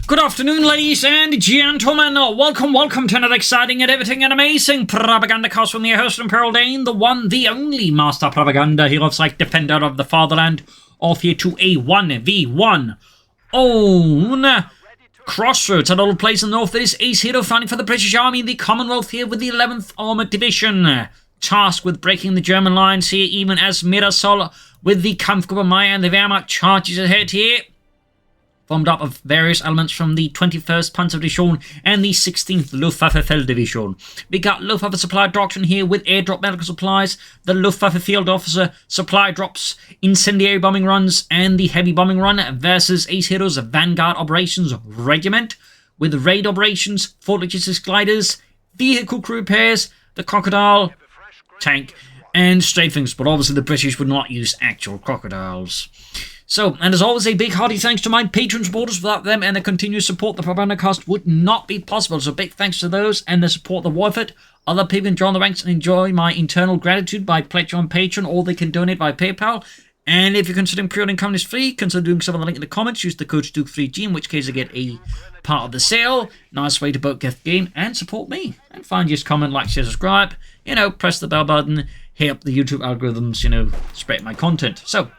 Good afternoon, ladies and gentlemen. Welcome to another exciting and everything and amazing Propagandacast from your host, Imperial Dane, the one, the only Master Propaganda Hero like Defender of the Fatherland, off here to a 1v1 own Crossroads, a little place in the north that is Acehiro, fighting for the British Army in the Commonwealth here with the 11th Armoured Division, tasked with breaking the German lines here, even as Mirasol with the Kampfgruppe and the Wehrmacht charges ahead here. Formed up of various elements from the 21st Panzerdivision and the 16th Luftwaffe Felddivision. We got Luftwaffe Supply Doctrine here with airdrop medical supplies, the Luftwaffe Field Officer supply drops, incendiary bombing runs, and the heavy bombing run versus Acehiro's Vanguard Operations Regiment with raid operations, fort logistics gliders, vehicle crew repairs, the Crocodile tank, and strafings. But obviously the British would not use actual crocodiles. So, and as always, a big hearty thanks to my Patreon supporters. Without them and their continued support, the Propagandacast would not be possible. So big thanks to those and the support the worth it. Other people can join the ranks and enjoy my internal gratitude by pledging on Patreon, or they can donate by PayPal. And if you're considering pre-ordering companies free, consider doing so on the link in the comments. Use the code Coh2 in which case you get a part of the sale. Nice way to both get the game and support me. And find just comment, like, share, subscribe. Press the bell button. Hit up the YouTube algorithms, spread my content. So,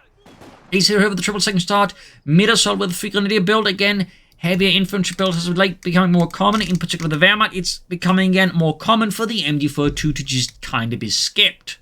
Acehiro with the triple second start, Mirasol with the free grenadier build, again, heavier infantry build has of late becoming more common, in particular the Wehrmacht. It's becoming again more common for the MG42 to just kind of be skipped.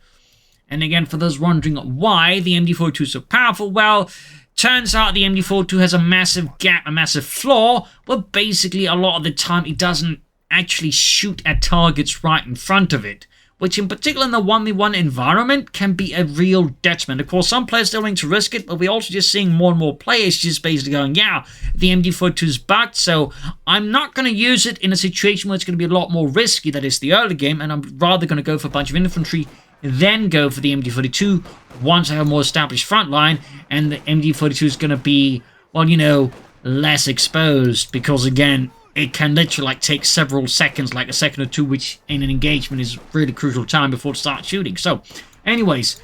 And again, for those wondering why the MG42 is so powerful, well, turns out the MG42 has a massive gap, a massive flaw, where basically a lot of the time it doesn't actually shoot at targets right in front of it, which in particular in the 1v1 environment can be a real detriment. Of course, some players still willing to risk it, but we're also just seeing more and more players just basically going, yeah, the MG42 is bugged, so I'm not going to use it in a situation where it's going to be a lot more risky, that is the early game, and I'm rather going to go for a bunch of infantry, then go for the MG42 once I have a more established front line, and the MG42 is going to be, well, less exposed, because again, it can literally take several seconds, like a second or two, which in an engagement is really crucial time before it starts shooting. So, anyways,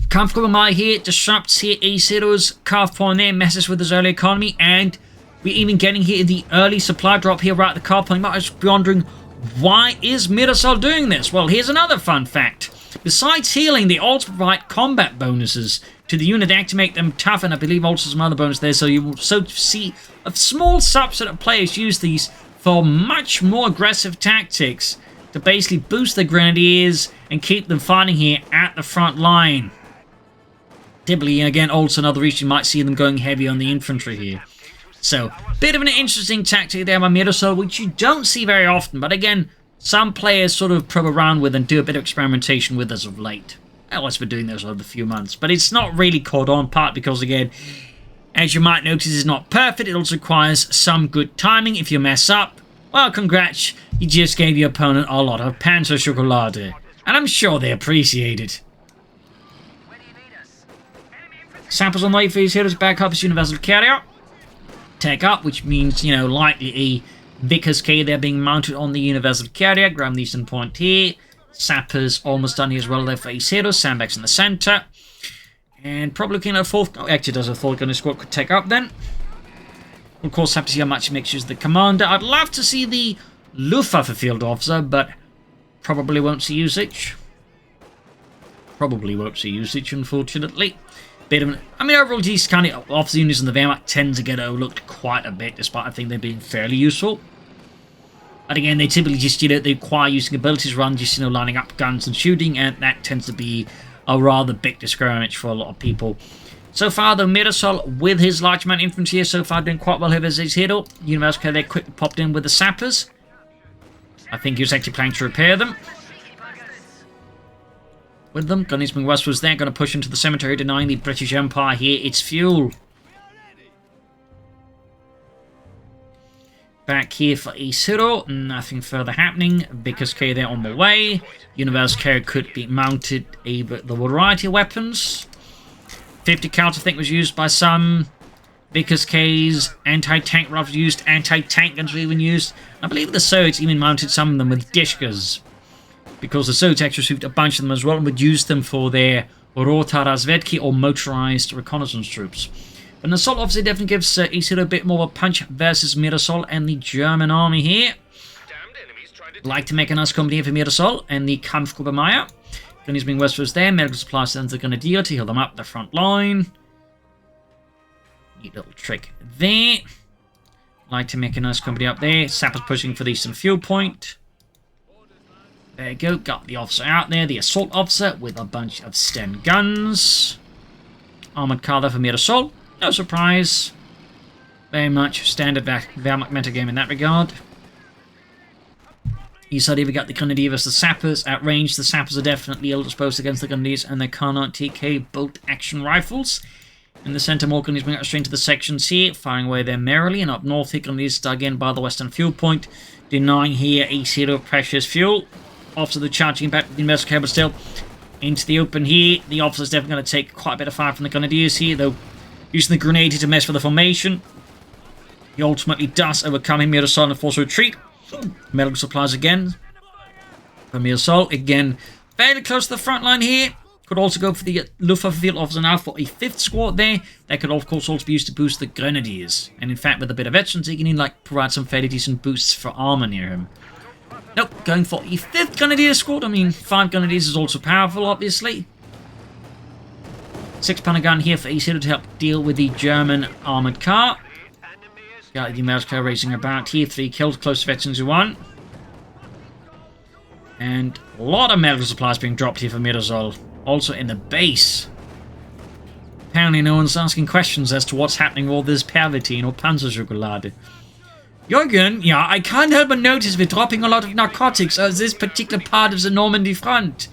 Kampfgruppe here disrupts here Acehiro's carve point there, messes with his early economy, and we're even getting here the early supply drop here right at the carve point. You might just be wondering, why is Mirasol doing this? Well, here's another fun fact. Besides healing, they also provide combat bonuses to the unit to make them tough, and I believe also some other bonus there, so you will see a small subset of players use these for much more aggressive tactics to basically boost the grenadiers and keep them fighting here at the front line. Typically, again, also another reason you might see them going heavy on the infantry here. So, bit of an interesting tactic there by Mirasol, which you don't see very often, but again, some players sort of probe around with and do a bit of experimentation with as of late. Well, it's been doing this over a few months, but it's not really caught on, part because, again, as you might notice, it's not perfect. It also requires some good timing. If you mess up, well, congrats, you just gave your opponent a lot of Panzer Chocolade, and I'm sure they appreciate it. Samples on the way for these heroes back up as universal carrier. Tech up, which means, likely a Vickers K there being mounted on the universal carrier. Grab the eastern point here. Sappers almost done here as well there for Acehiro. Sandbags in the center. And probably looking at a fourth. Oh, actually, does a fourth gunner squad could take up then. Of course, have to see how much he makes use of the commander. I'd love to see the Luftwaffe field officer, but probably won't see usage. Probably won't see usage, unfortunately. Bit of an, overall, these kind of officer units in the Wehrmacht tend to get overlooked quite a bit, despite I think they're being fairly useful. But again, they typically just, they require using abilities rather than just, lining up guns and shooting, and that tends to be a rather big discouragement for a lot of people. So far, though, Mirasol, with his large amount of infantry here, so far doing quite well here as his hero. Universal Care there quickly popped in with the sappers. I think he was actually planning to repair them. With them, Gunny's being westwards there, going to push into the cemetery, denying the British Empire here its fuel. Back here for Acehiro, nothing further happening. Vickers K there on the way. Universal Carrier could be mounted the variety of weapons. 50 cal I think was used by some. Vickers K's anti-tank rifles used, anti-tank guns were even used. I believe the Soviets even mounted some of them with Dishkas, because the Soviets actually received a bunch of them as well and would use them for their Rota Razvedki or motorized reconnaissance troops. But an assault obviously definitely gives Acehiro a bit more of a punch versus Mirasol and the German army here. Like to make a nice company for Mirasol and the Kampfgruppe Maya. Grenadiers being westwards there. Medical supplies sends the Grenadier to heal them up the front line. Neat little trick there. Like to make a nice company up there. Sappers pushing for the eastern fuel point. There you go. Got the officer out there. The assault officer with a bunch of Sten guns. Armored car there for Mirasol. No surprise. Very much standard Wehrmacht metagame in that regard. East side here we got the Grenadier versus the Sappers. At range, the Sappers are definitely ill disposed against the Grenadiers and their Carnot TK bolt action rifles. In the centre, more Grenadiers bring out straight into the sections here, firing away there merrily. And up north here, Grenadiers dug in by the western fuel point, denying here Acehiro precious fuel. Officer the charging back with the investment cable still into the open here. The officer's definitely going to take quite a bit of fire from the Grenadiers here, though using the grenade to mess with the formation. He ultimately does overcome him. Mirasol and force retreat. Medical supplies again for Mirasol. Again, fairly close to the front line here. Could also go for the Luftwaffe field officer now for a 5th squad there. That could of course also be used to boost the Grenadiers. And in fact, with a bit of veterans, he can provide some fairly decent boosts for armor near him. Nope, going for a 5th Grenadier squad. I mean, 5 Grenadiers is also powerful, obviously. 6-pounder gun here for Acehiro to help deal with the German armored car. Got the Mirasol racing about here. 3 kills, close to veterans 1. And a lot of medical supplies being dropped here for Mirasol. Also in the base. Apparently no one's asking questions as to what's happening with all this Pervitin or Panzerschokolade. Jürgen, yeah, I can't help but notice we're dropping a lot of narcotics on this particular part of the Normandy front.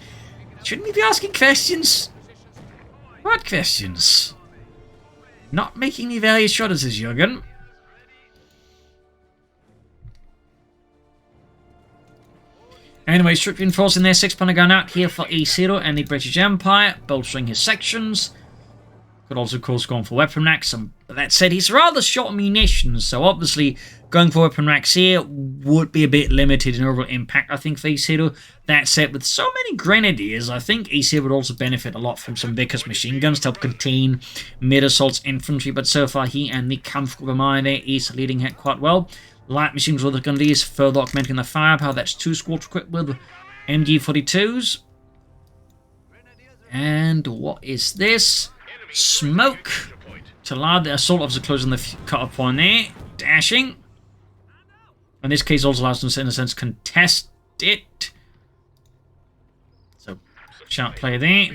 Shouldn't we be asking questions? What questions? Not making me very sure this is Jürgen. Anyway, strict reinforcing their 6-pounder gun out here for Acehiro and the British Empire, bolstering his sections. Could also, of course, go on for weapon racks. That said, he's rather short on munitions, so obviously going for weapon racks here would be a bit limited in overall impact, I think, for Acehiro. That said, with so many Grenadiers, I think Acehiro would also benefit a lot from some Vickers machine guns to help contain Mirasol's infantry, but so far he and the Kampfgruppe Maya there is leading it quite well. Light machines with the Grenadiers further augmenting the firepower. That's 2 squads equipped with MG42s. And what is this? Smoke to allow the assault officer closing the cut-off point there. Dashing. In this case, also allows them to, in a sense, contest it. So, sharp play there. Yeah,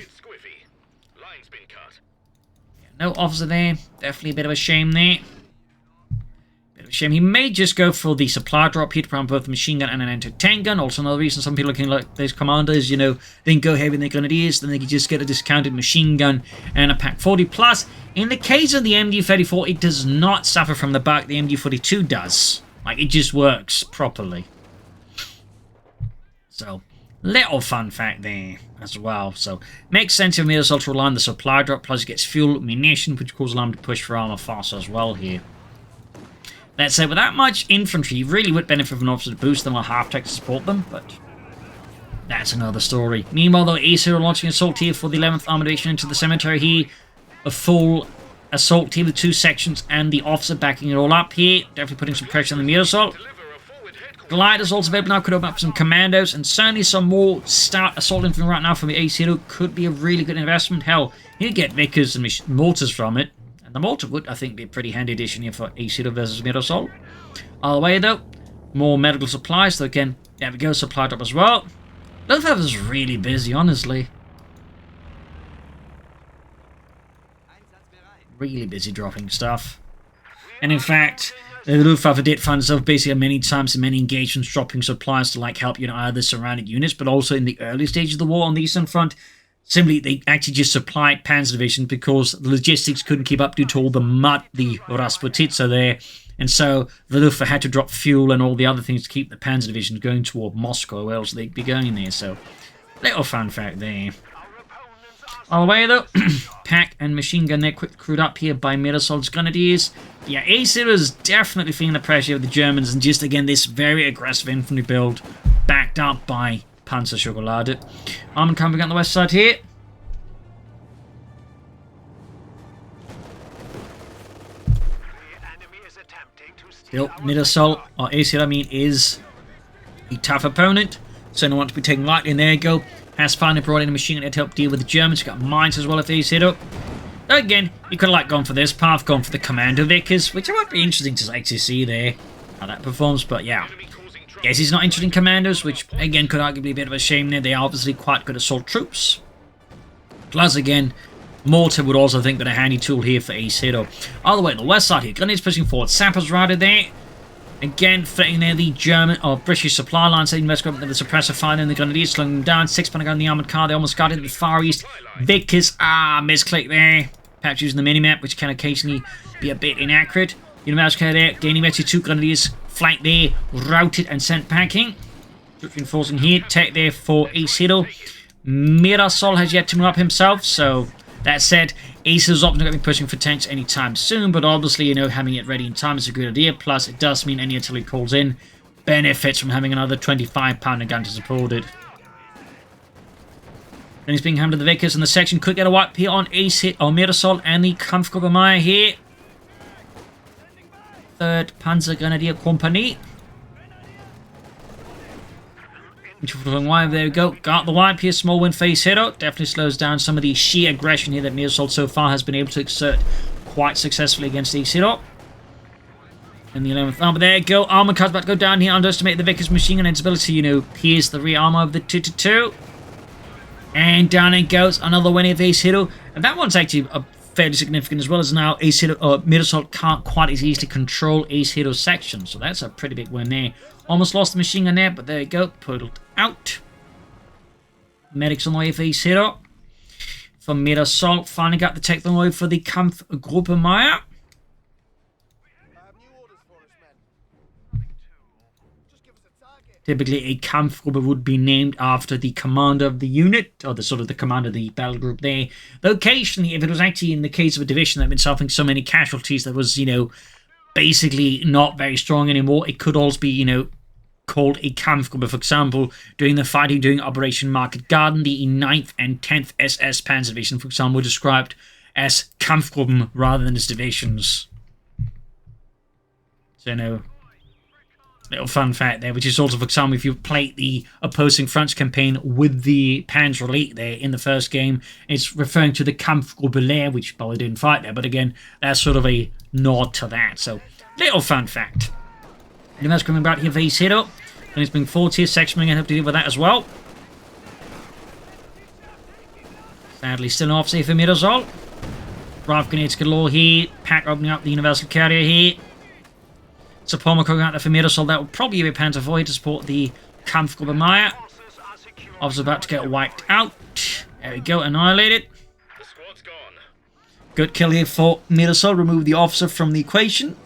no officer there. Definitely a bit of a shame there. Shame. He may just go for the supply drop here to prime both the machine gun and an anti-tank gun. Also, another reason some people are looking like these commanders, you know, they can go heavy in their Grenadiers, then they can just get a discounted machine gun and a Pack 40. Plus, in the case of the MG34, it does not suffer from the bug. The MG42 does. Like, it just works properly. So, little fun fact there as well. So, makes sense for Mirasol to rely on the supply drop, plus he gets fuel, munition, which causes him to push for armor faster as well here. That said, with that much infantry, you really would benefit from an officer to boost them or half-tech to support them, but that's another story. Meanwhile, though, Acehiro launching assault here for the 11th Armored Division into the cemetery here. A full assault here with 2 sections and the officer backing it all up here. Definitely putting some pressure on the Mirasol. Gliders also available now, could open up some commandos, and certainly some more stout assault infantry right now from the Acehiro could be a really good investment. Hell, you get Vickers and mortars from it. The mortar would, I think, be a pretty handy addition here for Acehiro versus Mirasol. All the way, though, more medical supplies. So again, there we go, supply drop as well. Luftwaffe is really busy, honestly. Really busy dropping stuff. And in fact, the Luftwaffe did find itself basically many times in many engagements dropping supplies to like help, you know, either surrounded units, but also in the early stage of the war on the Eastern Front. Simply, they actually just supplied Panzer Division because the logistics couldn't keep up due to all the mud, the Rasputitsa there. And so the Luftwaffe had to drop fuel and all the other things to keep the Panzer Division going toward Moscow, or else they'd be going there. So, little fun fact there. All the way, though, Pack and machine gun there, quick crewed up here by Mirasol's Grenadiers. Yeah, Acehiro is definitely feeling the pressure of the Germans, and just, again, this very aggressive infantry build backed up by Panzerschokolade. Armored coming on the west side here. Still, Mirasol, or Acehiro, I mean, is a tough opponent, so no one to be taken lightly. And there you go. Has finally brought in a machine gun to help deal with the Germans. Got mines as well if Acehiro. Again, you could have gone for this path, gone for the Commando Vickers, which might be interesting to actually see there how that performs. But yeah, yes, he's not interested in commandos, which again could arguably be a bit of a shame there. They are obviously quite good assault troops. Plus, again, mortar would also think been a handy tool here for Acehiro. All the way on the west side here, grenades pushing forward. Sappers routed there. Again, threatening there the German or British supply lines. They invest up the suppressor fire in the grenadiers, slowing them down. 6 gun on the armoured car. They almost got into the far east. Vickers, misclick there. Perhaps using the minimap, which can occasionally be a bit inaccurate. Universal car there, gaining actually 2 grenadiers. Flank there, routed and sent packing. Reinforcing here, tech there for Acehiro. Mirasol has yet to move up himself, so that said, Acehiro's not going to be pushing for tanks anytime soon, but obviously, you know, having it ready in time is a good idea. Plus, it does mean any artillery calls in benefits from having another 25-pounder gun to support it. Then he's being hammered to the Vickers, and the section could get a wipe here on Mirasol and the Kampfgruppe here. 3rd Panzer Grenadier Company. There we go. Got the wipe here. Small win for Acehiro. Definitely slows down some of the sheer aggression here that Mirasol so far has been able to exert quite successfully against Acehiro. And the 11th armor. There you go. Armor car's about to go down here. Underestimate the Vickers machine gun and its ability to, you know, pierce the rear armor of the 2-2. And down it goes. Another win of Acehiro. And that one's actually fairly significant as well, as now Mirasol can't quite as easily control Acehiro's section. So that's a pretty big win there. Almost lost the machine gun there, but there you go. Pulled out. Medics on the way for Acehiro. For Mirasol, finally got the technology for the Kampfgruppe Meier. Typically, a Kampfgruppe would be named after the commander of the unit, or the sort of the commander of the battle group there. Though occasionally, if it was actually in the case of a division that had been suffering so many casualties that was, you know, basically not very strong anymore, it could also be, you know, called a Kampfgruppe. For example, during the fighting during Operation Market Garden, the 9th and 10th SS Panzer Division, for example, were described as Kampfgruppen rather than as divisions. So, you know, little fun fact there, which is also, for example, if you played the opposing fronts campaign with the Panzer Elite there in the first game, it's referring to the Kampfgruppe Leer, which probably didn't fight there, but again, that's sort of a nod to that. So, little fun fact. And that's coming back here for Acehiro. And he's being forward here. Section going to have to deal with that as well. Sadly, still an offsave for Mirasol. Rife grenades galore here. Pack opening up the Universal Carrier here. Support going out there for Mirasol. That will probably be a Panzer IV to support the Kampfgruppe Meier. Officer about to get wiped out. There we go, annihilated. Good kill here for Mirasol. Remove the officer from the equation.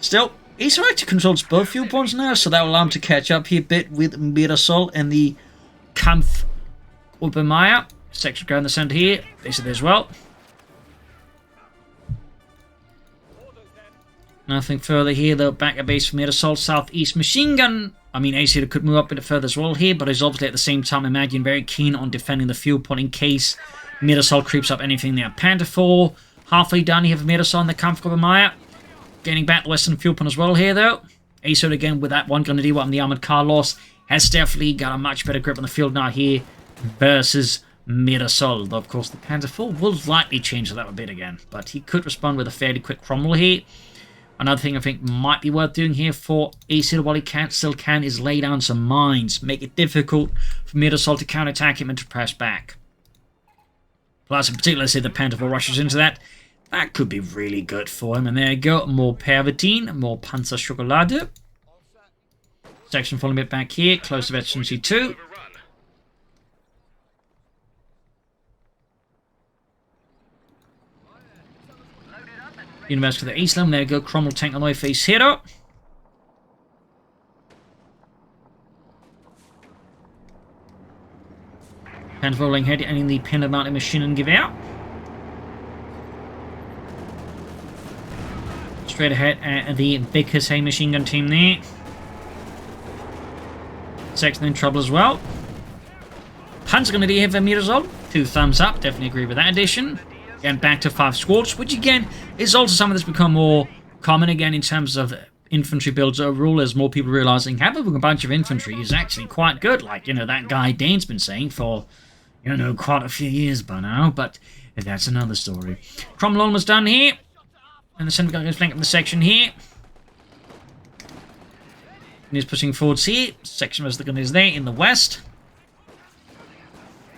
Still, Acehiro actually controls both fuel points now, so that will allow him to catch up here a bit with Mirasol and the Kampfgruppe Meier. Section go in the center here. Basically as well. Nothing further here though. Back at base for Mirasol. Southeast machine gun. I mean, Acehiro could move up a bit further as well here, but he's obviously at the same time, imagine, very keen on defending the fuel point in case Mirasol creeps up anything there. Panther 4. Halfway down here for Mirasol and the Kampfgruppe Meier. Gaining back the western fuel point as well here though. Acehiro again with that one grenadier on the armoured car loss has definitely got a much better grip on the field now here versus Mirasol. Though of course the Panther 4 will likely change that a bit again, but he could respond with a fairly quick crumble here. Another thing I think might be worth doing here for Acehiro while he still can is lay down some mines. Make it difficult for Mirasol to counterattack him and to press back. Plus in particular, say the Panther 4 rushes into that. That could be really good for him. And there you go. More Pervitin, more Panzer Schokolade. Section falling a bit back here. Close to Veteran C2. University of the Islam. There you go. Cromwell tank on the way for Acehiro. Panther rolling head and in the Pender mounted machine and give out. Straight ahead at the Vickers machine gun team there. Section in trouble as well. Panzer Grenadier here for Mirasol. 2 thumbs up. Definitely agree with that addition. Again, back to 5 squads, which again is also something that's become more common again in terms of infantry builds overall as more people realizing having a bunch of infantry is actually quite good. Like, you know, that guy Dane's been saying for, you know, quite a few years by now, but that's another story. Cromwell almost done here. And the centre guy goes flank up the section here. And he's pushing forwards here. Section of the gun is there in the west.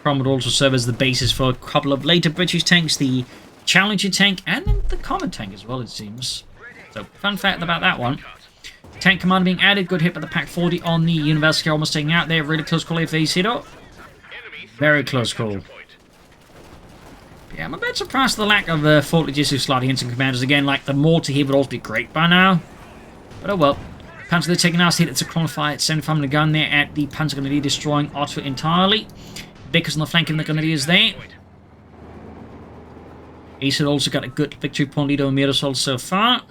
Cromwell will also serve as the basis for a couple of later British tanks, the Challenger tank and the Common tank as well, it seems. So, fun fact about that one. Tank commander being added, good hit by the Pack 40 on the University, almost taking out there. Really close call here for Acehiro. Very close call. Yeah, I'm a bit surprised at the lack of Fort Logistics slotting in some commanders again. Like, the mortar here would also be great by now. But oh well. Panzer they're taking out hit. It's a Chronify at 75 and a gun there at the Panzer Grenadier, destroying Otto entirely. Vickers on the flank of the Grenadiers there. Acehiro also got a good victory point lead over Mirasol so far.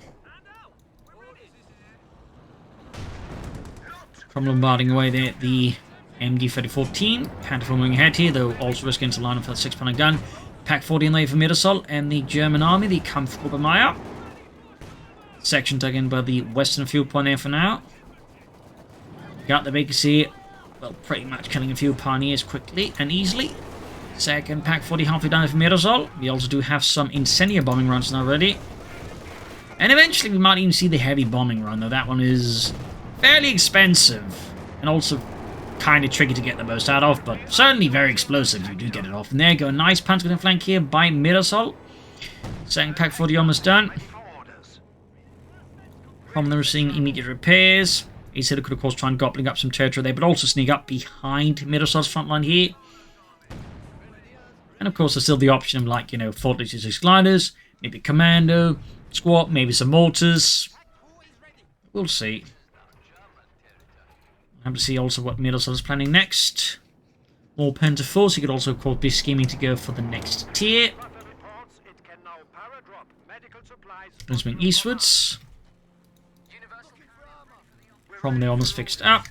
From bombarding away there at the MD-3014. Panther moving ahead here, though also risking to line up for the 6-pounder gun. Pack 40 in there for Mirasol and the German army, the Kampfobermeier. Section dug in by the western field point there for now. Got the vacancy, well, pretty much killing a few pioneers quickly and easily. Second Pack 40 halfway down for Mirasol. We also do have some incendiary bombing runs now ready. And eventually we might even see the heavy bombing run, though that one is fairly expensive. And also kind of tricky to get the most out of, but certainly very explosive if you do get it off. And there you go, a nice Panzer flank here by Mirasol. Second Pack 40 almost done. From there we're seeing immediate repairs. Acehiro could of course try and gobbling up some territory there, but also sneak up behind Mirasol's front line here. And of course there's still the option of, like, you know, Fort Logistics gliders, maybe commando, squad, maybe some mortars. We'll see. We'll have to see also what Mirasol is planning next. More Penta Force. He could also, of course, be scheming to go for the next tier. Let's move eastwards. From there, almost fixed up.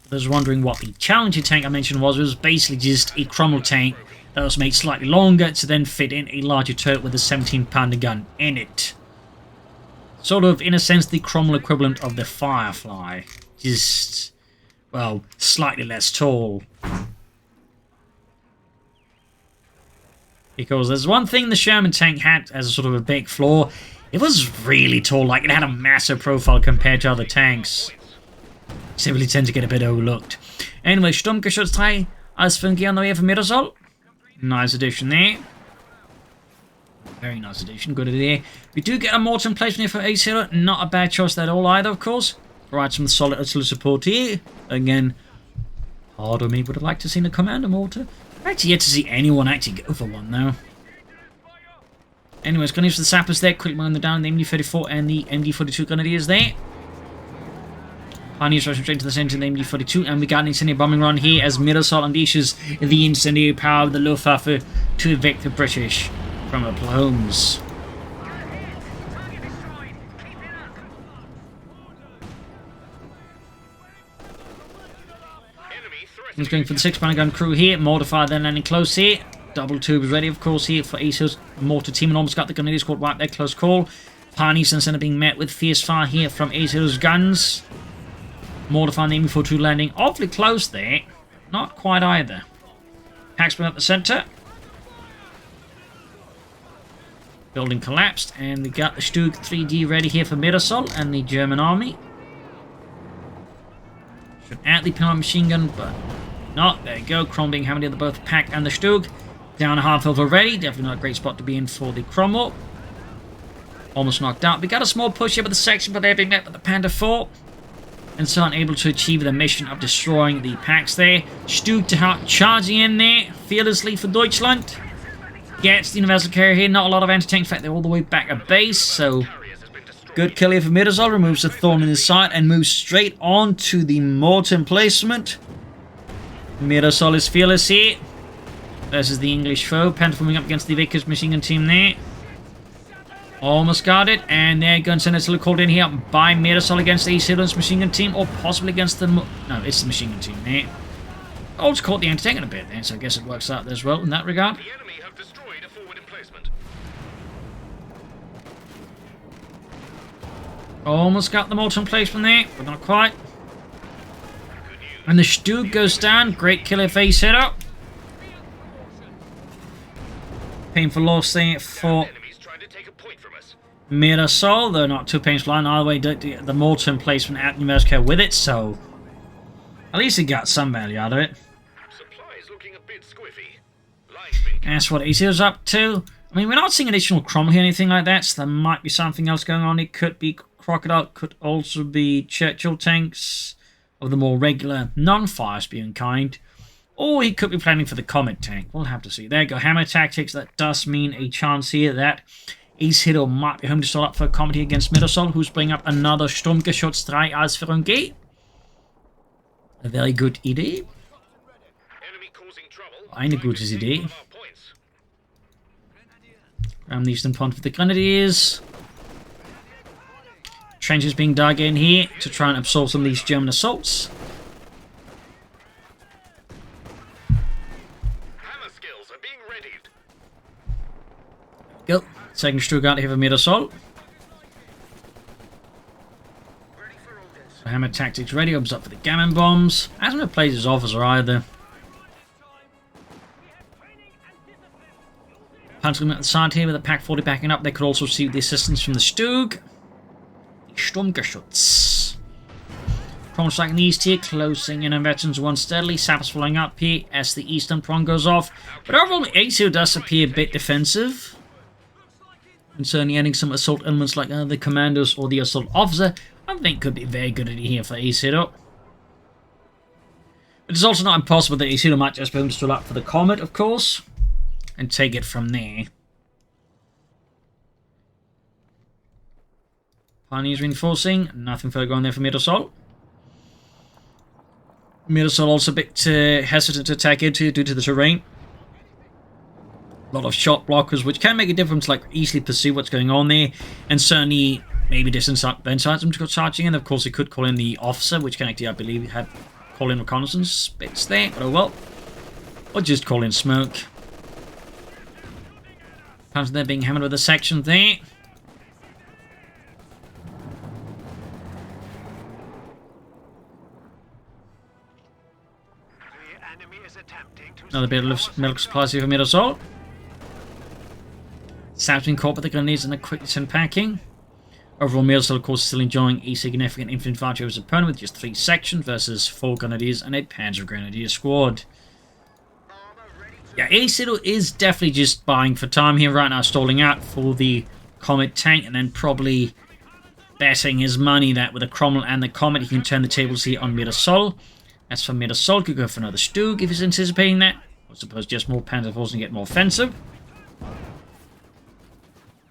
I was wondering what the Challenger tank I mentioned was. It was basically just a Cromwell tank that was made slightly longer to then fit in a larger turret with a 17-pounder gun in it. Sort of, in a sense, the Cromwell equivalent of the Firefly. Just, well, slightly less tall. Because there's one thing the Sherman tank had as a sort of a big flaw. It was really tall, like it had a massive profile compared to other tanks. Simply tend to get a bit overlooked. Anyway, Sturmgeschützteil als Funky on the way for Mirasol. Nice addition there. Very nice addition, good idea. We do get a mortar in place here for Acehiro. Not a bad choice at all either, of course. Provide some solid artillery support here. Again, part of me would have liked to see a commander mortar. I've actually yet to see anyone actually go for one, though. Anyways, going to use the sappers there. Quickly mowing them down. The MD-34 and the MD-42 Grenadiers there. Pioneers rushing straight to the centre of the MD-42. And we got an incendiary bombing run here as Mirasol unleashes the incendiary power of the Luftwaffe to evict the British from our homes. He's going for the 6-pounder gun crew here. Mortar fire then landing close here. Double tubes ready, of course, here for Acehiro's mortar team, and almost got the Grenadier squad wiped there. Close call. Pioneers and center being met with fierce fire here from Acehiro's guns. Mortar fire aiming for 2 landing. Awfully close there. Not quite either. Paxman at the center. Building collapsed, and we got the Stug 3D ready here for Mirasol and the German army. Should add the pin machine gun, but not. There you go. Cromwell being hammered in both Pack and the Stug. Down a half health already. Definitely not a great spot to be in for the Cromwell. Almost knocked out. We got a small push here with the section, but they're being met by the Panther 4. And so unable to achieve the mission of destroying the Packs there. Stug to charging in there fearlessly for Deutschland. Gets the universal carrier here. Not a lot of anti-tank. In fact, they're all the way back at base. So good kill here for Mirasol. Removes the thorn in his side and moves straight on to the mortar emplacement. Mirasol is fearless here. Versus the English foe. Panther forming up against the Vickers machine gun team there. Almost got it. And there goes Senator called in here by Mirasol against the Acehiro's machine gun team. Or possibly against the... No, it's the machine gun team there. Also caught the anti-tank in a bit there. So I guess it works out as well in that regard. The enemy have destroyed a forward emplacement. Almost got the Molten placement there, but not quite. And the Stug goes down. Great kill if Acehiro. Painful loss there for Mirasol, though not too painful line either way. The Molten placement at New Mexico with it, so at least it got some value out of it. That's what Acehiro's up to. I mean, we're not seeing additional Cromwell here or anything like that, so there might be something else going on. It could be Crocodile, could also be Churchill tanks of the more regular, non-fire spewing kind. Or he could be planning for the Comet tank. We'll have to see. There you go. Hammer tactics. That does mean a chance here that Acehiro might be home to start up for a Comet here against Mirasol, who's bringing up another Sturmgeschütz 3 Ausführung. A very good idea. Eine gute Idee. Ram the eastern front for the Grenadiers. Trenches being dug in here to try and absorb some of these German assaults. Go. Second Stuttgart here for Mirasol. So Hammer tactics ready. Opens up for the Gammon bombs. Hasn't replaced his officer either. Panzergrenadier at the side here with the Pack 40 backing up. They could also see the assistance from the Stug. Sturmgeschütz. Cromwell striking the east here, closing in on veterans one steadily. Sappers following up here as the eastern prong goes off. But overall, Acehiro does appear a bit defensive. And certainly adding some assault elements like the commandos or the assault officer, I think could be very good here for Acehiro. But it's also not impossible that Acehiro might just be able to stall up for the Comet, of course, and take it from there. Pioneers reinforcing, nothing further going there for Mirasol. Mirasol also a bit hesitant to attack into due to the terrain. A lot of shot blockers, which can make a difference, like easily pursue what's going on there, and certainly maybe distance them to go charging in. Of course, it could call in the officer, which can actually, I believe, have call in reconnaissance bits there, but oh well. Or just call in smoke. Panzer there being hammered with a section there. Another bit of medical supplies here for Mirasol. South being caught by the Grenadiers and a quick send packing. Overall, Mirasol, of course, is still enjoying a significant infantry advantage over his opponent with just 3 sections versus 4 Grenadiers and a Panzer Grenadier squad. Yeah, Acehiro is definitely just buying for time here right now, stalling out for the Comet tank and then probably betting his money that with the Cromwell and the Comet he can turn the tables here on Mirasol. As for Mirasol, could go for another Stug if he's anticipating that. I suppose just more Panzer forces and get more offensive.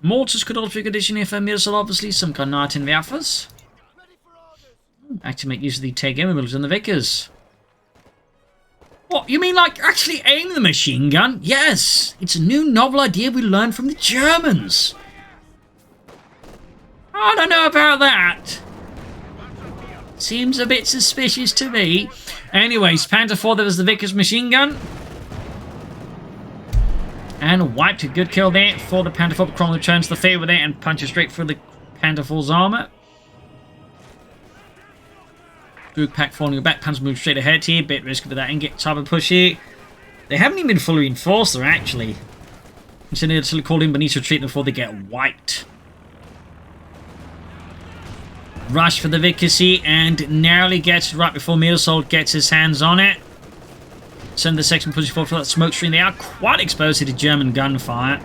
Mortars could also be a good addition here for Mirasol, obviously. Some Granatenwerfers. Actually make use of the take aim abilities on the Vickers. What, you mean like actually aim the machine gun? Yes! It's a new novel idea we learned from the Germans. I don't know about that. Seems a bit suspicious to me. Anyways, Panther 4, there was the Vickers machine gun. And wiped a good kill there for the Panther 4. Cromwell returns the favour there and punches straight through the Panther 4's armour. Group pack falling back. Panzer moves straight ahead here. Bit risky with that ingot type of push here. They haven't even been fully reinforced there, actually. Considering they're called in beneath retreat before they get wiped. Rush for the Vickers here and narrowly gets it right before Mirasol gets his hands on it. Send the section pushing forward for that smoke screen. They are quite exposed to the German gunfire.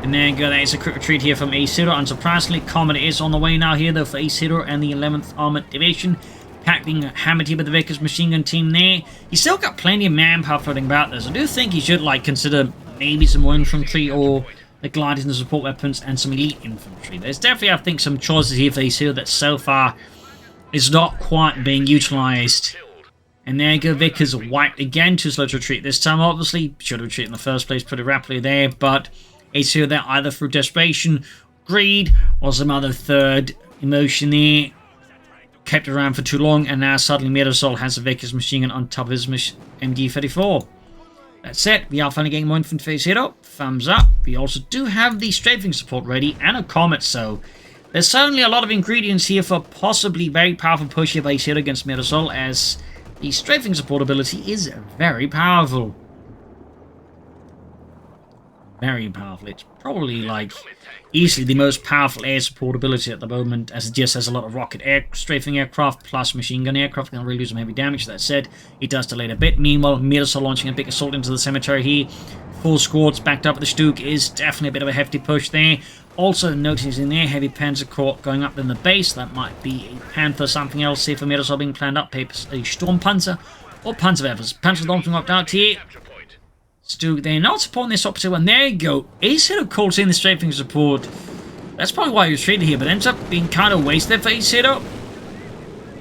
And there you go, that is a quick retreat here from Acehiro. Unsurprisingly, Comet is on the way now here though for Acehiro and the 11th Armoured Division. Pack being hammered here by the Vickers machine gun team there. He's still got plenty of manpower floating about this. I do think he should consider maybe some more infantry or the gliders and the support weapons and some elite infantry. There's definitely, I think, some choices here for Acehiro that so far is not quite being utilised. And there you go, Vickers wiped again. Too slow to retreat this time, obviously. Should have retreated in the first place pretty rapidly there, but Acehiro there either through desperation, greed, or some other third emotion there. Kept around for too long, and now suddenly Mirasol has a Vickers machine gun on top of his MG-34. That's it. We are finally getting more infantry Acehiro. Thumbs up. We also do have the strafing support ready and a Comet, so There's certainly a lot of ingredients here for possibly very powerful push here by Acehiro against Mirasol, as the strafing support ability is very powerful. Very powerful. It's probably like easily the most powerful air support ability at the moment, as it just has a lot of rocket air strafing aircraft plus machine gun aircraft. Can really do some heavy damage. That said, it does delay a bit. Meanwhile, Mirasol launching a big assault into the cemetery here. 4 squads backed up with the Stuke is definitely a bit of a hefty push there. Also noticing there, heavy Panzer Corps going up in the base. That might be a Panther, something else here for Mirasol being planned up. Papers, a Sturmpanzer or Panzerwerfers. Panzer launching up out here. Stuke there, not supporting this opposite one. There you go. Acehiro calls in the strafing support. That's probably why he was treated here, but ends up being kind of wasted for Acehiro.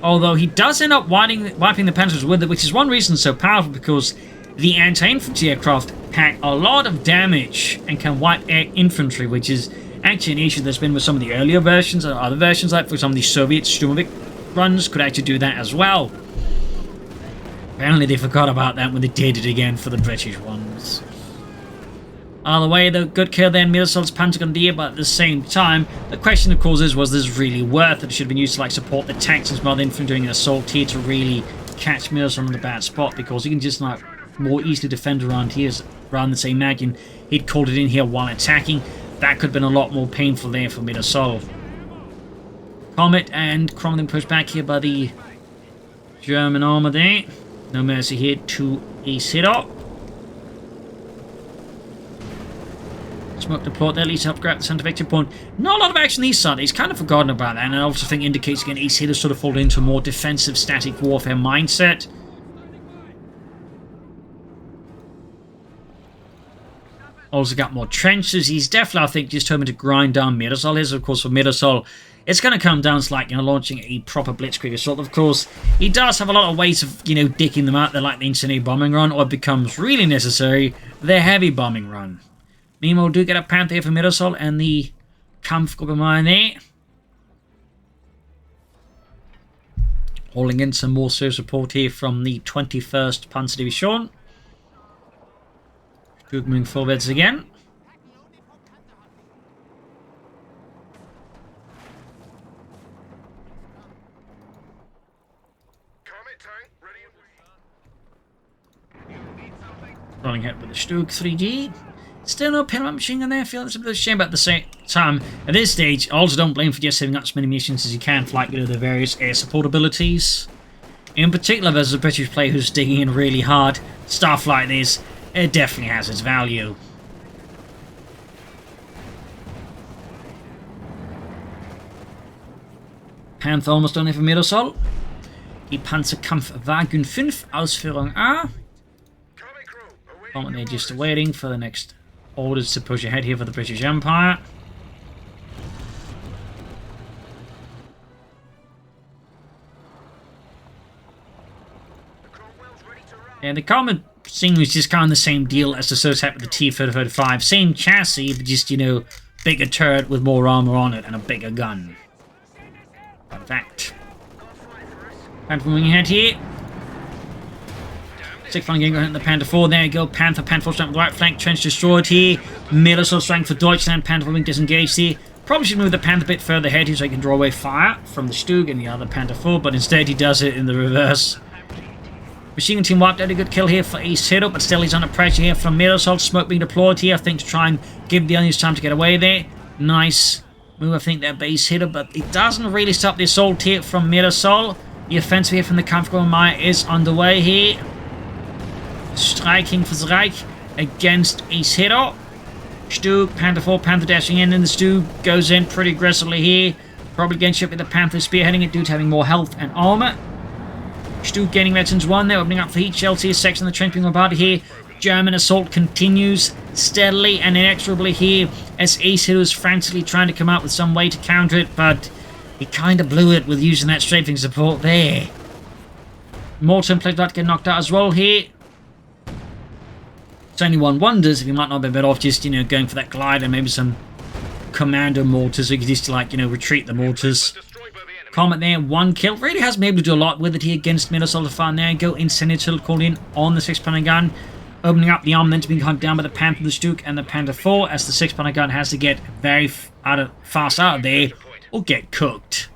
Although he does end up wiping the Panzers with it, which is one reason it's so powerful, because the anti-infantry aircraft pack a lot of damage and can wipe air infantry, which is actually an issue that's been with some of the earlier versions, or other versions, like for some of the Soviet Sturmovik runs could actually do that as well. Apparently they forgot about that when they did it again for the British ones. Either way, though, good kill there in Mirasol's Pentagon here, but at the same time, the question of course is, was this really worth it? It should have been used to like support the tanks and some other infantry doing an assault here to really catch Mirasol in the bad spot, because he can just like more easily defend around here rather than say imagine he'd called it in here while attacking. That could have been a lot more painful there for Mirasol. Comet and Cromlin pushed back here by the German armor there. No mercy here to Acehiro. Smoke deployed there, at least help grab the center victory point. Not a lot of action these side. He's kind of forgotten about that, and I also think indicates again Acehiro sort of fallen into a more defensive static warfare mindset. Also got more trenches. He's definitely, I think, just determined to grind down Mirasol. Here's, of course, for Mirasol, it's going to come down to, like, launching a proper blitzkrieg assault. Of course, he does have a lot of ways of, dicking them out. They're like the incendiary bombing run, or it becomes really necessary, their heavy bombing run. Meanwhile, we do get a Panther for Mirasol and the Kampfgruppe mine there. Hauling in some more service support here from the 21st Panzer Division. Good moving forwards again. Running ahead with the Stuke 3G. Still no pin-up machine gun there. I feel it's a bit of a shame, but at the same time, at this stage, I also don't blame for just saving up as many munitions as you can for, like, the various air support abilities. In particular, there's a British player who's digging in really hard. Stuff like this, it definitely has its value. Panther almost done here for Mirasol. Die Panzerkampfwagen 5, Ausführung A. They're just waiting for the next orders to push ahead here for the British Empire. And the Comet seems just kind of the same deal as the Soset with the T-35. Same chassis, but just, bigger turret with more armor on it and a bigger gun. In fact. Panther moving ahead here. 6 flank getting the Panther 4. There you go. Panther 4 strength with the right flank. Trench destroyed here. Mirasol strength for Deutschland. Panther 4 being disengaged here. Probably should move the Panther a bit further ahead here so he can draw away fire from the Stuke and the other Panther 4, but instead he does it in the reverse. Machine gun team wiped out a good kill here for Acehiro, but still he's under pressure here from Mirasol. Smoke being deployed here, I think, to try and give the onions time to get away there. Nice move, I think, there by Acehiro, but it doesn't really stop the assault here from Mirasol. The offensive here from the Kampfgruppe Maya is underway here. Striking for Reich against Acehiro. Stuke, Panther 4, Panther dashing in, and the Stuke goes in pretty aggressively here. Probably getting shot with the Panther spearheading it due to having more health and armor. Stuke gaining veterans 1 there, opening up for heat shells here, section of the trench being bombarded here. German assault continues steadily and inexorably here as Acehiro is frantically trying to come up with some way to counter it, but he kind of blew it with using that strafing support there. Morton played about to get knocked out as well here. So anyone wonders if he might not be better off just, going for that glider, maybe some commando mortars, so you could just, retreat the mortars. Comet there, 1 kill. Really hasn't been able to do a lot with it here against Mirasol. Far there you go. Incendiary called in on the 6-pounder gun. Opening up the arm, then to be hunted down by the Panther, the Stuke, and the Panther 4, as the 6-pounder gun has to get very fast out of there. or get cooked.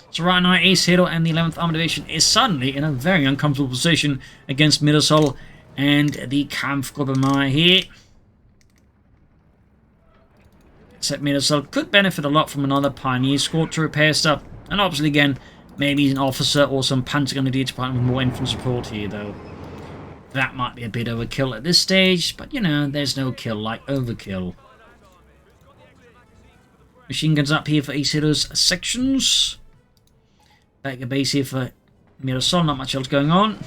So right now, Acehiro and the 11th Armored Division is suddenly in a very uncomfortable position against Mirasol and the Kampfgruppe Maya here. Except Mirasol could benefit a lot from another Pioneer Squad to repair stuff. And obviously, again, maybe an officer or some Panzer Grenadier Department with more infantry support here, though. That might be a bit overkill at this stage, but you know, there's no kill like overkill. Machine guns up here for Acehiro's sections. Back a base here for Mirasol, not much else going on.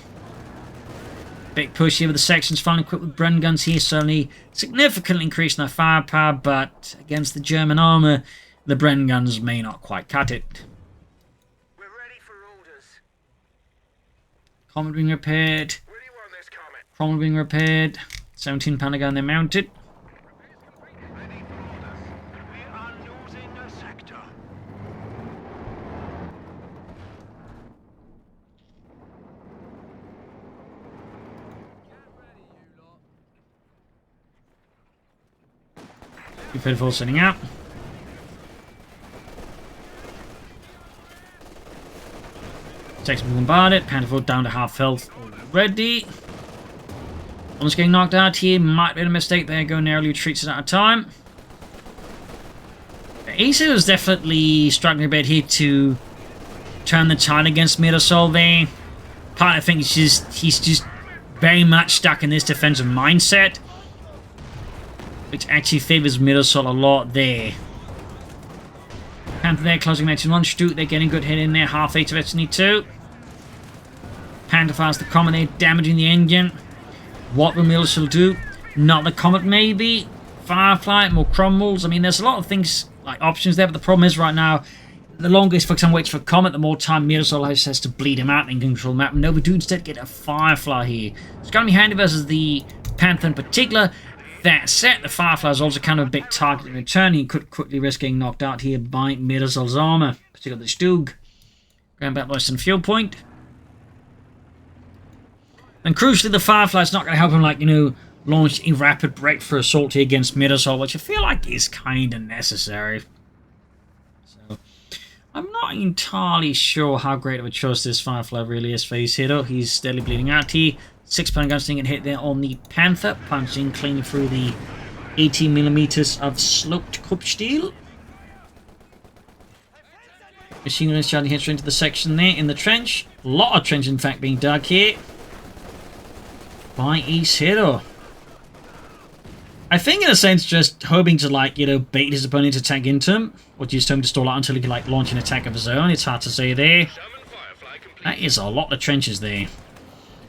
Big push here with the sections, finally equipped with Bren guns here, certainly significantly increasing their firepower, but against the German armour, the Bren guns may not quite cut it. We're ready for orders. Comet being repaired. Where do you want this comet? Cromwell being repaired. 17-pounder gun, they're mounted. Ready for orders. We are losing a sector. Pitiful sending out. Texas bombarded. Pantherful down to half health already. Almost getting knocked out here. Might be a mistake there. Go narrowly retreats at a time. Acehiro is definitely struggling a bit here to turn the tide against Mirasol there. Part I think he's just very much stuck in this defensive mindset, which actually favours Mirasol a lot there. Panther there, closing match in one. Stuck, they're getting good hit in there. Half 8 of Destiny 2. Panther fires the Comet there, damaging the engine. What will Mirasol do? Not the Comet, maybe. Firefly, more Cromwells. I mean, there's a lot of things, like options there, but the problem is right now, the longer Fuxan waits for Comet, the more time Mirasol has to bleed him out and control the map. No, we do instead get a Firefly here. It's going to be handy versus the Panther in particular. That said, the Firefly is also kind of a big target in return. He could quickly risk getting knocked out here by Mirasol's armor, particularly the Stug. Going back Western Field Point. And crucially, the Firefly is not going to help him, like, you know, launch a rapid breakthrough assault here against Mirasol, which I feel like is kind of necessary. So, I'm not entirely sure how great of a choice this Firefly really is for Acehiro. He's steadily bleeding out here. 6-pounder guns getting hit there on the Panther, punching clean through the 18mm of sloped Kruppsteel. Machine guns charging hits into the section there in the trench. A lot of trench, in fact, being dug here by Acehiro. I think, in a sense, just hoping to, like, you know, bait his opponent to attack into him, or just tell him to stall out until he can, like, launch an attack of his own. It's hard to say there. That is a lot of trenches there.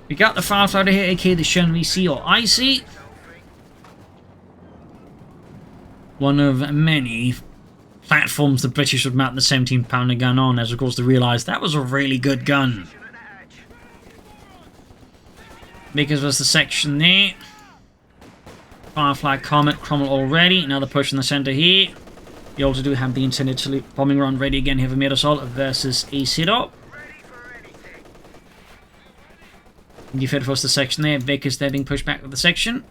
We got the Firefly here, aka the Shenry C or Icy. One of many platforms the British would mount the 17-pounder gun on, as of course they realised that was a really good gun. Because there's the section there. Firefly, Comet, Cromwell already. Another push in the centre here. You also do have the intended salute bombing run ready again here for Mirasol versus Acehiro. You fed across the section there. Vickers there being pushed back with the section.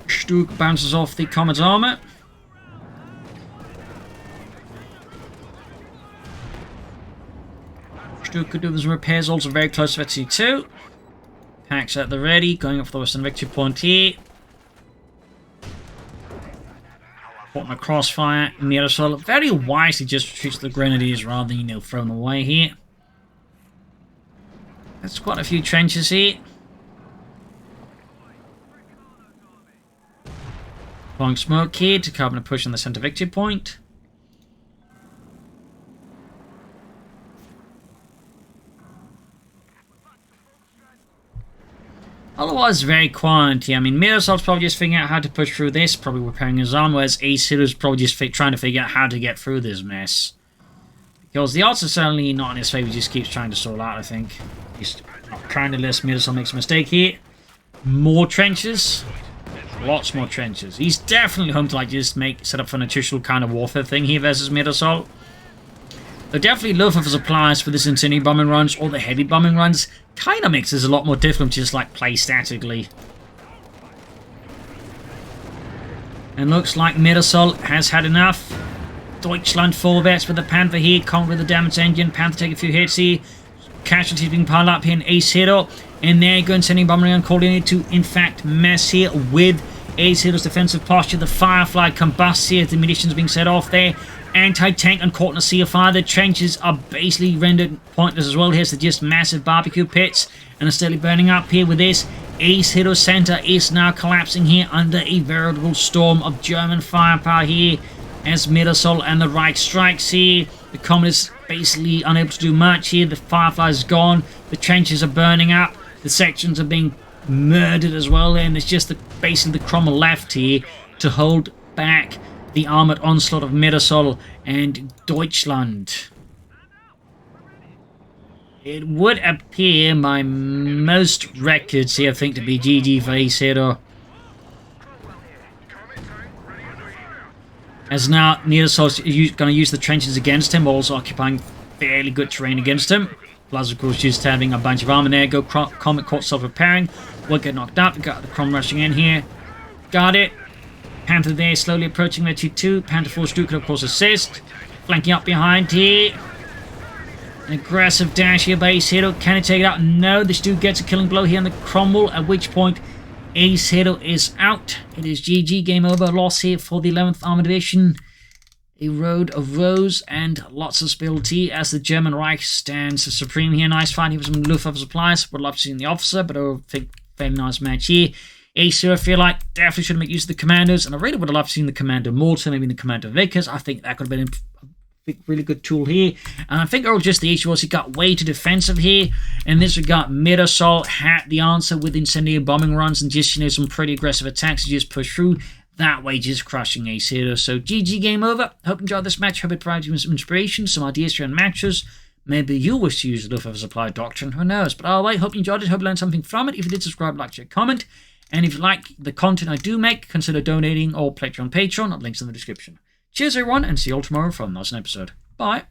Stuck bounces off the Comet's armour. Stuck could do some repairs, also very close to Destiny 2. Packs at the ready, going up for the Western Victory Point here. Caught in a crossfire. Mirasol very wisely just shoots the Grenadiers rather than, you know, thrown away here. There's quite a few trenches here. Blowing smoke here to cover a push on the centre victory point. Otherwise, very quiet here. I mean, Mirasol's probably just figuring out how to push through this, probably repairing his arm, whereas Acehiro's probably just trying to figure out how to get through this mess. Because the odds are certainly not in his favour, he just keeps trying to stall out, I think. He's trying to list Mirasol makes a mistake here. More trenches. Lots more trenches. He's definitely home to, like, just set up for an official kind of warfare thing here versus Mirasol. They're definitely Luftwaffe Supplies for this incendiary bombing runs or the heavy bombing runs. Kind of makes this a lot more difficult to just, like, play statically. And looks like Mirasol has had enough. Deutschland forwards with the Panther here. Can't with the damage engine. Panther take a few hits here. Casualties being piled up here in Acehiro. And they're going sending bomber around, calling it to, in fact, mess here with Acehiro's defensive posture. The Firefly combusts here as the munitions being set off there. Anti-tank and caught in a sea of fire. The trenches are basically rendered pointless as well. Here's the just massive barbecue pits. And are steadily burning up here with this. Acehiro Center is now collapsing here under a veritable storm of German firepower here. As Mirasol and the Reich strikes here, the Communists basically unable to do much here. The Firefly is gone. The trenches are burning up. The sections are being murdered as well. And it's just basically the Cromwell left here to hold back the armored onslaught of Mirasol and Deutschland. It would appear by most records here, I think, to be GG for Acehiro. As now Mirasol's going to use the trenches against him, also occupying fairly good terrain against him. Plus, of course, just having a bunch of armor there. Go Comet Court self-repairing. Will get knocked out. We got the Crom rushing in here. Got it. Panther there, slowly approaching their 2-2. Panther Force Duke could, of course, assist. Flanking up behind here. An aggressive dash here by Acehiro. Can he take it out? No, this dude gets a killing blow here on the Cromwell, at which point Acehiro is out. It is GG, game over. Loss here for the 11th Armored Division. A road of rose and lots of spilled tea as the German Reich stands supreme here. Nice fight here with some Luftwaffe Supplies. Would love to see the officer, but I think very nice match here. Acehiro, I feel like, definitely should make use of the commandos, and I really would have loved to see the Commander Malta, maybe the Commander Vickers. I think that could have been a really good tool here. And I think overall just the issue was he got way too defensive here. In this regard, Mirasol had the answer with incendiary bombing runs and just, you know, some pretty aggressive attacks to just push through. That way, just crushing Acehiro. So, GG, game over. Hope you enjoyed this match. Hope it provided you with some inspiration, some ideas for your matches. Maybe you wish to use the Luftwaffe Supply Doctrine. Who knows? But either way, hope you enjoyed it. Hope you learned something from it. If you did, subscribe, like, share, comment. And if you like the content I do make, consider donating or pledging on Patreon. Links in the description. Cheers, everyone, and see you all tomorrow for another episode. Bye.